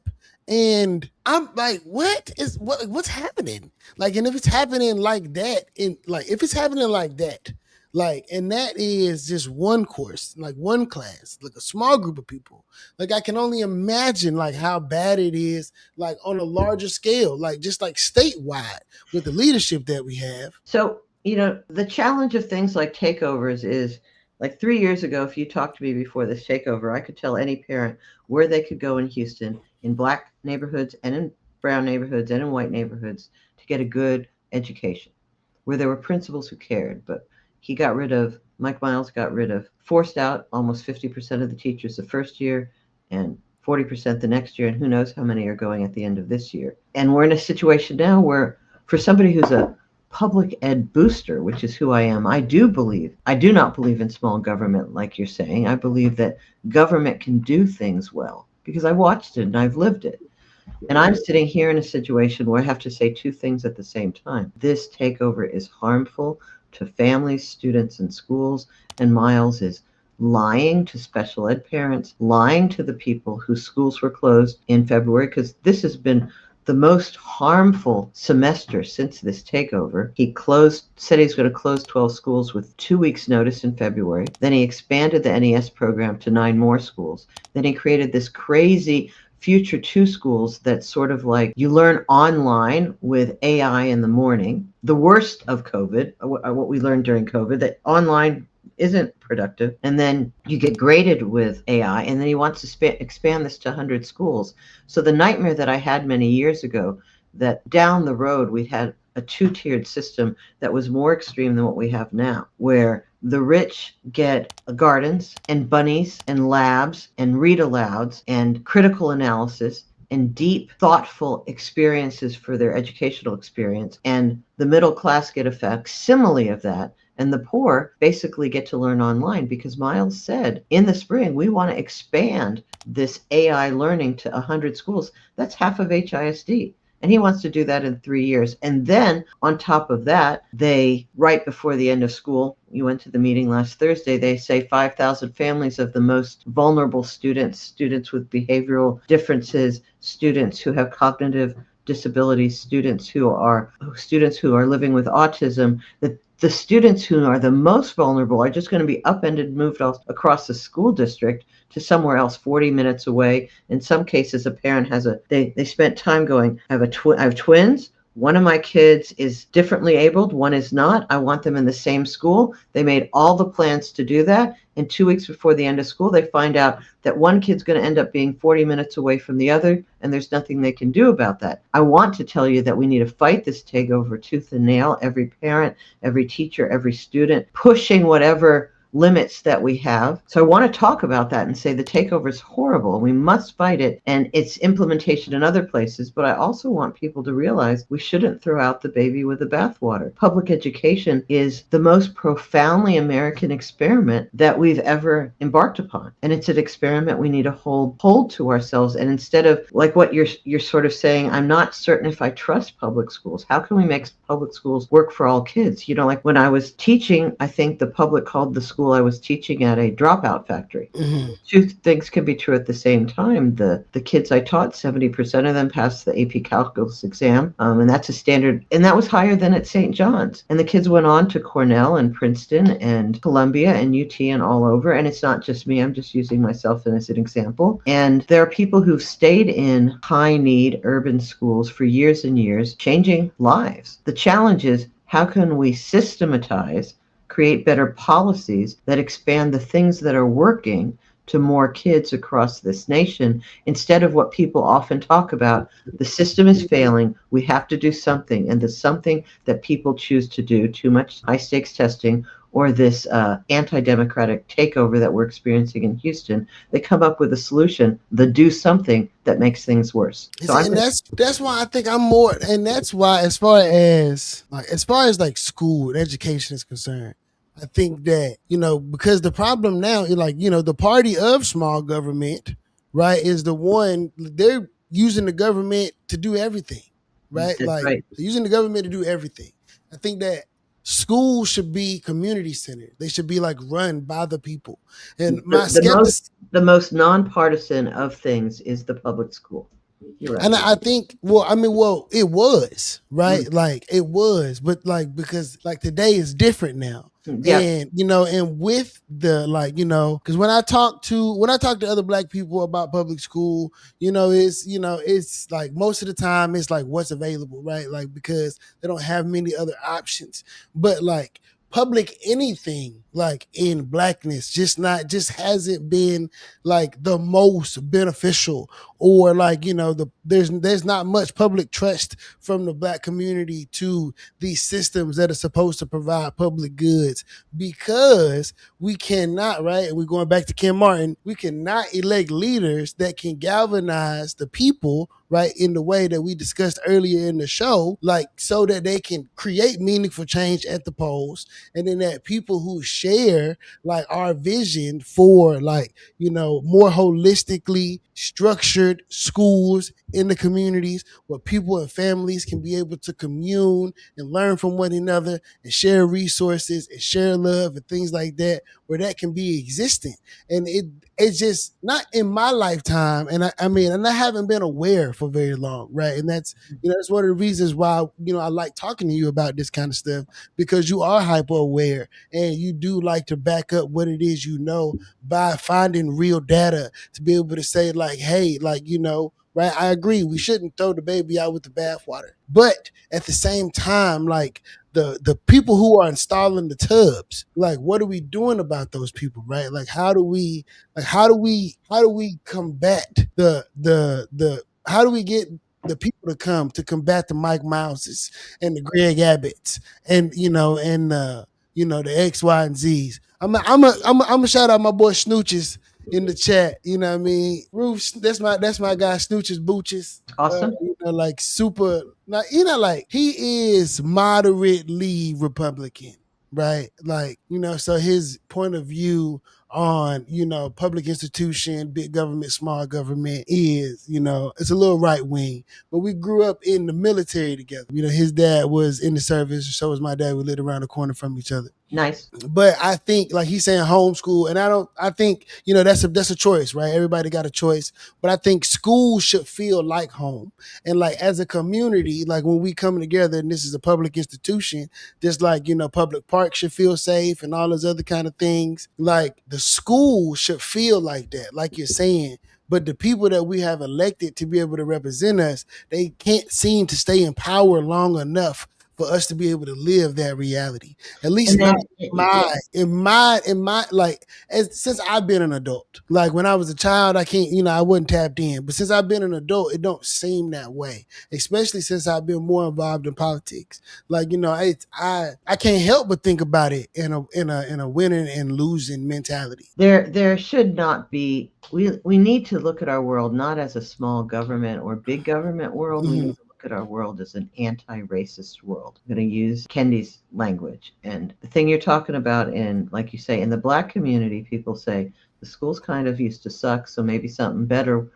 And I'm like, what's happening? Like, and if it's happening like that, if it's happening like that, like, and that is just one course, like one class, like a small group of people. Like I can only imagine like how bad it is, like on a larger scale, like just like statewide with the leadership that we have. So, the challenge of things like takeovers is like 3 years ago, if you talked to me before this takeover, I could tell any parent where they could go in Houston, in Black neighborhoods and in brown neighborhoods and in white neighborhoods to get a good education, where there were principals who cared. But Mike Miles got rid of, forced out almost 50% of the teachers the first year and 40% the next year, and who knows how many are going at the end of this year. And we're in a situation now where for somebody who's a public ed booster, which is who I am, I do not believe in small government like you're saying. I believe that government can do things well because I watched it and I've lived it. And I'm sitting here in a situation where I have to say two things at the same time. This takeover is harmful to families, students, and schools, and Miles is lying to special ed parents, lying to the people whose schools were closed in February, because this has been the most harmful semester since this takeover. He said he's going to close 12 schools with 2 weeks notice in February. Then he expanded the NES program to 9 more schools. Then he created this crazy Future 2 schools that sort of like you learn online with AI in the morning. The worst of COVID, what we learned during COVID, that online isn't productive. And then you get graded with AI, and then he wants to expand this to 100 schools. So the nightmare that I had many years ago, that down the road we had a 2-tiered system that was more extreme than what we have now, where the rich get gardens and bunnies and labs and read alouds and critical analysis and deep, thoughtful experiences for their educational experience. And the middle class get a facsimile of that. And the poor basically get to learn online, because Miles said in the spring, we want to expand this AI learning to 100 schools. That's half of HISD. And he wants to do that in 3 years. And then on top of that, right before the end of school, you went to the meeting last Thursday, they say 5,000 families of the most vulnerable students with behavioral differences, students who have cognitive disabilities, students who are living with autism, that the students who are the most vulnerable are just going to be upended, moved across the school district to somewhere else 40 minutes away. In some cases, a parent they spent time going, I have twins. One of my kids is differently abled. One is not. I want them in the same school. They made all the plans to do that. And 2 weeks before the end of school, they find out that one kid's going to end up being 40 minutes away from the other, and there's nothing they can do about that. I want to tell you that we need to fight this takeover tooth and nail. Every parent, every teacher, every student, pushing whatever limits that we have. So I want to talk about that and say the takeover is horrible. We must fight it and its implementation in other places. But I also want people to realize we shouldn't throw out the baby with the bathwater. Public education is the most profoundly American experiment that we've ever embarked upon. And it's an experiment we need to hold to ourselves. And instead of like what you're sort of saying, I'm not certain if I trust public schools. How can we make public schools work for all kids? You know, like when I was teaching, I think the public called the school I was teaching at a dropout factory. Mm-hmm. Two things can be true at the same time. The kids I taught, 70% of them passed the AP Calculus exam, and that's a standard, and that was higher than at St. John's. And the kids went on to Cornell and Princeton and Columbia and UT and all over. And it's not just me. I'm just using myself as an example. And there are people who've stayed in high-need urban schools for years and years, changing lives. The challenge is, how can we systematize, create better policies that expand the things that are working to more kids across this nation, instead of what people often talk about, the system is failing, we have to do something, and the something that people choose to do, too much high-stakes testing, or this anti-democratic takeover that we're experiencing in Houston, they come up with a solution, the do something that makes things worse. So and that's why I think I'm more, and that's why as far as like school education is concerned, I think that, you know, because the problem now is like, you know, the party of small government, right, is the one, they're using the government to do everything, right? That's like right. They're using the government to do everything. I think that schools should be community centered. They should be like run by the people. And the most nonpartisan of things is the public school. You're right. And I think, it was, right? Like it was, but like, because like today is different now. Yeah. And, you know, and with the, like, you know, because when I talk to other Black people about public school, it's like most of the time it's like what's available, right? Like, because they don't have many other options. But like public anything, like in Blackness, just hasn't been like the most beneficial, or like, you know, there's not much public trust from the Black community to these systems that are supposed to provide public goods, because we cannot, right? And we're going back to Ken Martin, we cannot elect leaders that can galvanize the people, right, in the way that we discussed earlier in the show, like so that they can create meaningful change at the polls, and then that people who share like our vision for, like, you know, more holistically structured schools in the communities where people and families can be able to commune and learn from one another and share resources and share love and things like that, where that can be existent. And it's just not in my lifetime. And I haven't been aware for very long, right? And that's, you know, that's one of the reasons why, you know, I like talking to you about this kind of stuff, because you are hyper aware and you do like to back up what it is, you know, by finding real data to be able to say like, hey, like, you know, right, I agree, we shouldn't throw the baby out with the bathwater. But at the same time, like the people who are installing the tubs, like what are we doing about those people, right? Like how do we combat the how do we get the people to come to combat the Mike Mouses and the Greg Abbotts and, you know, and you know, the X, Y, and Z's. I'm a shout out my boy Snooches in the chat. You know what I mean? Ruth, that's my guy, Snooches Booches. Awesome. You know, like super, like, you know, like he is moderately Republican, right? Like, you know, so his point of view on, you know, public institution, big government, small government is, you know, it's a little right wing. But we grew up in the military together. You know, his dad was in the service, so was my dad. We lived around the corner from each other. Nice. But I think, like he's saying, homeschool, and I think, you know, that's a choice, right? Everybody got a choice. But I think school should feel like home. And like as a community, like when we come together and this is a public institution, just like, you know, public parks should feel safe and all those other kind of things. Like the school should feel like that, like you're saying. But the people that we have elected to be able to represent us, they can't seem to stay in power long enough for us to be able to live that reality. At least And not then, like, since I've been an adult. Like when I was a child, I can't, I wasn't tapped in. But since I've been an adult, it don't seem that way. Especially since I've been more involved in politics. Like, I can't help but think about it in a winning and losing mentality. there should not be. We need to look at our world not as a small government or big government world. We Mhm. need to look at our world as an anti-racist world. I'm going to use Kendi's language. And the thing you're talking about, in, like you say, in the Black community, people say the schools kind of used to suck, so maybe something better.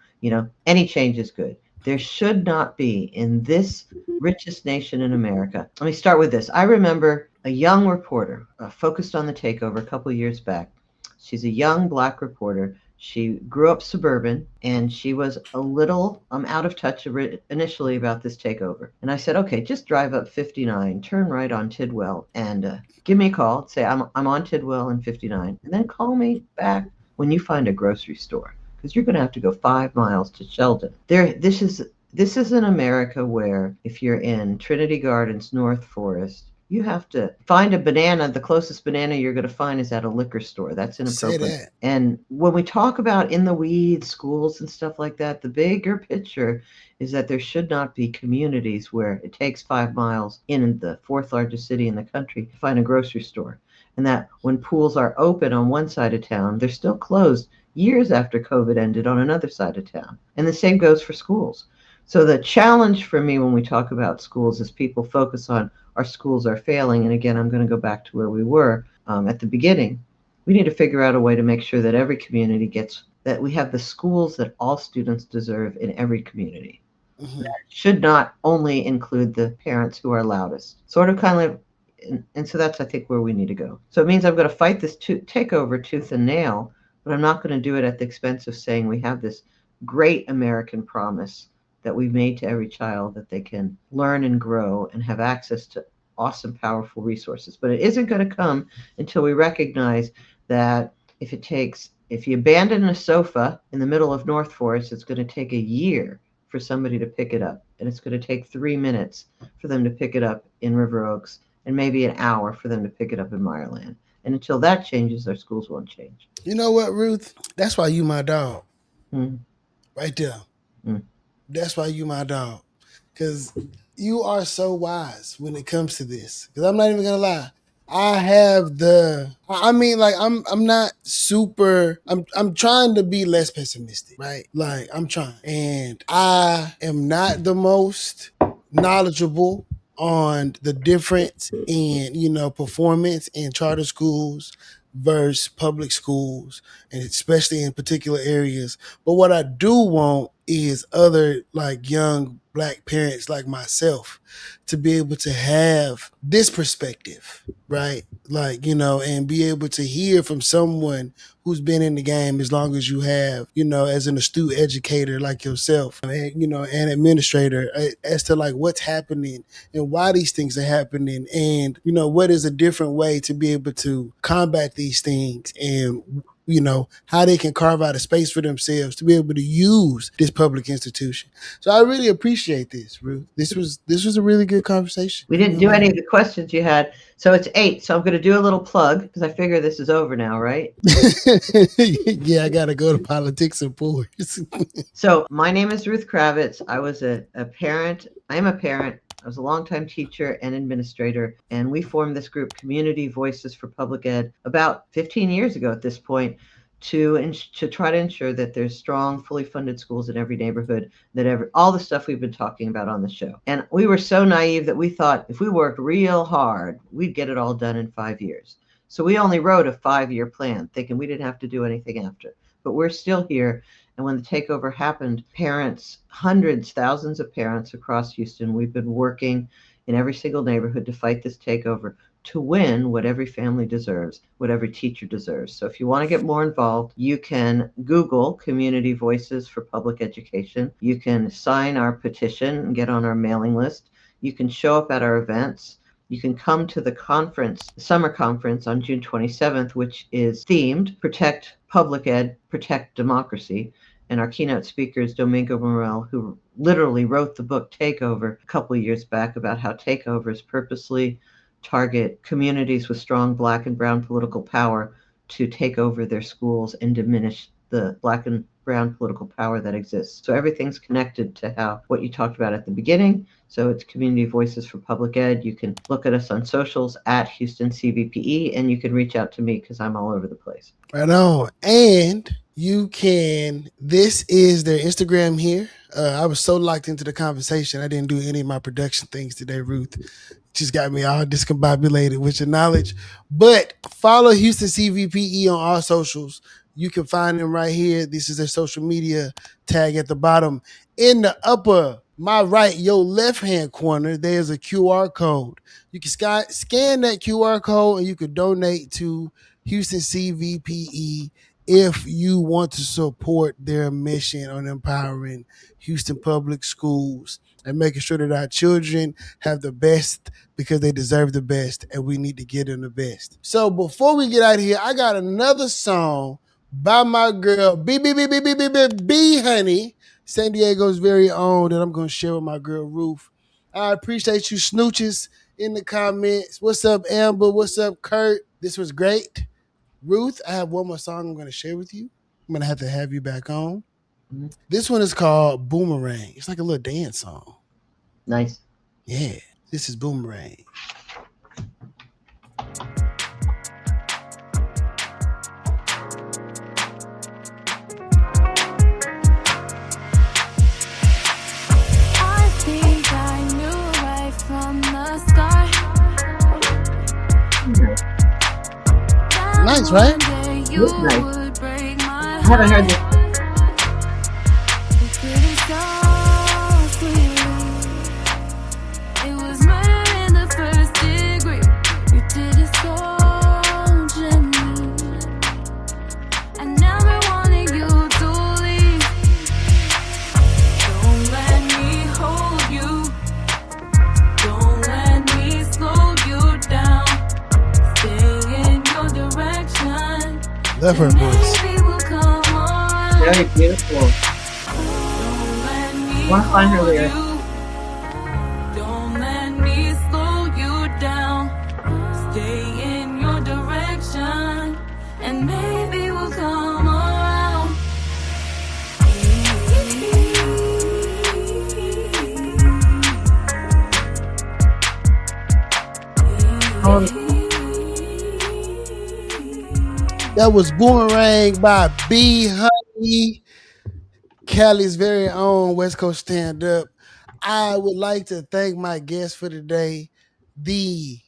Any change is good. There should not be, in this richest nation in America. Let me start with this. I remember a young reporter focused on the takeover a couple of years back. She's a young Black reporter. She grew up suburban, and she was a little out of touch initially about this takeover. And I said, okay, just drive up 59, turn right on Tidwell, and give me a call. Say, I'm on Tidwell and 59, and then call me back when you find a grocery store, because you're going to have to go 5 miles to Sheldon. This is an America where if you're in Trinity Gardens, North Forest, you have to find a banana. The closest banana you're going to find is at a liquor store. That's inappropriate. Say that. And when we talk about in the weeds, schools and stuff like that, the bigger picture is that there should not be communities where it takes 5 miles in the fourth largest city in the country to find a grocery store. And that when pools are open on one side of town, they're still closed years after COVID ended on another side of town. And the same goes for schools. So the challenge for me when we talk about schools is people focus on our schools are failing. And again, I'm going to go back to where we were at the beginning. We need to figure out a way to make sure that every community that we have the schools that all students deserve in every community. Mhm. That should not only include the parents who are loudest. And so that's, I think, where we need to go. So it means I'm going to fight this takeover tooth and nail, but I'm not going to do it at the expense of saying we have this great American promise that we've made to every child, that they can learn and grow and have access to awesome, powerful resources. But it isn't going to come until we recognize that if you abandon a sofa in the middle of North Forest, it's going to take a year for somebody to pick it up. And it's going to take 3 minutes for them to pick it up in River Oaks, and maybe an hour for them to pick it up in Meyerland. And until that changes, our schools won't change. You know what, Ruth? That's why you my dog. Mm. Right there. Mm. That's why you my dog. Because you are so wise when it comes to this. Because I'm not even gonna lie. I'm not super, I'm trying to be less pessimistic, right? Like I'm trying. And I am not the most knowledgeable on the difference in, performance in charter schools versus public schools, and especially in particular areas. But what I do want is other like young Black parents like myself to be able to have this perspective, right? Like, and be able to hear from someone who's been in the game as long as you have, as an astute educator like yourself, and, an administrator, as to like what's happening and why these things are happening, and, what is a different way to be able to combat these things, and how they can carve out a space for themselves to be able to use this public institution. So I really appreciate this, Ruth. This was a really good conversation. We didn't do any of the questions you had. So it's 8. So I'm going to do a little plug because I figure this is over now, right? Yeah, I got to go to politics and sports. So my name is Ruth Kravitz. I was a parent. I am a parent. I was a longtime teacher and administrator, and we formed this group, Community Voices for Public Ed, about 15 years ago at this point, to try to ensure that there's strong, fully funded schools in every neighborhood, all the stuff we've been talking about on the show. And we were so naive that we thought if we worked real hard, we'd get it all done in 5 years. So we only wrote a 5-year plan, thinking we didn't have to do anything after. But we're still here. And when the takeover happened, parents, hundreds, thousands of parents across Houston, we've been working in every single neighborhood to fight this takeover, to win what every family deserves, what every teacher deserves. So if you want to get more involved, you can Google Community Voices for Public Education. You can sign our petition and get on our mailing list. You can show up at our events. You can come to the summer conference on June 27th, which is themed Protect Public Ed, Protect Democracy. And our keynote speaker is Domingo Morel, who literally wrote the book Takeover a couple of years back about how takeovers purposely target communities with strong Black and brown political power to take over their schools and diminish the Black and brown political power that exists. So everything's connected to how what you talked about at the beginning. So it's Community Voices for Public Ed. You can look at us on socials at Houston CVPE, and you can reach out to me because I'm all over the place. Right on. And you can, this is their Instagram here. I was so locked into the conversation, I didn't do any of my production things today, Ruth. Just got me all discombobulated with your knowledge. But follow Houston CVPE on all socials. You can find them right here. This is their social media tag at the bottom. In the upper, my right, your left-hand corner, there's a QR code. You can scan that QR code and you can donate to Houston CVPE if you want to support their mission on empowering Houston public schools and making sure that our children have the best because they deserve the best and we need to get them the best. So before we get out of here, I got another song by my girl, B Honey, San Diego's very own, that I'm going to share with my girl, Ruth. I appreciate you snooches in the comments. What's up, Amber? What's up, Kurt? This was great. Ruth, I have one more song I'm going to share with you. I'm going to have you back on. Mm-hmm. This one is called Boomerang. It's like a little dance song. Nice. Yeah, this is Boomerang. I think I knew right from the start. Nice, right? Nice. I haven't heard this. Love her voice. Very beautiful. I want to find her lyrics. Don't let me slow you down. Stay in your direction, and maybe we'll come around. That was Boomerang by B Honey, Cali's very own West Coast Stand Up. I would like to thank my guest for today, the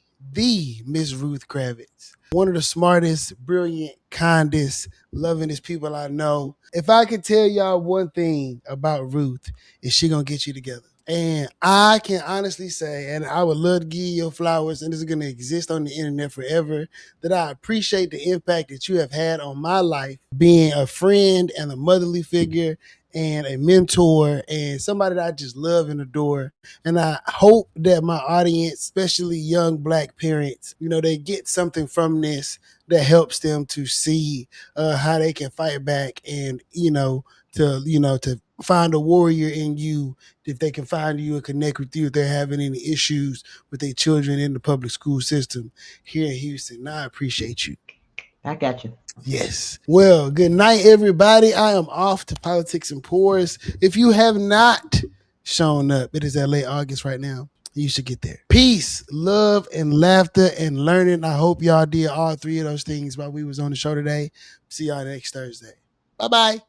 Miss Ruth Kravitz. One of the smartest, brilliant, kindest, lovingest people I know. If I could tell y'all one thing about Ruth, is she gonna get you together. And I can honestly say, and I would love to give you your flowers, and this is going to exist on the internet forever, that I appreciate the impact that you have had on my life, being a friend and a motherly figure and a mentor and somebody that I just love and adore. And I hope that my audience, especially young Black parents, they get something from this that helps them to see how they can fight back and, to find a warrior in you, if they can find you and connect with you if they're having any issues with their children in the public school system here in Houston. I appreciate you. Back at you. Yes. Well, good night, everybody. I am off to Politics and Pores. If you have not shown up, it is LA August right now. You should get there. Peace, love, and laughter and learning. I hope y'all did all three of those things while we was on the show today. See y'all next Thursday. Bye-bye.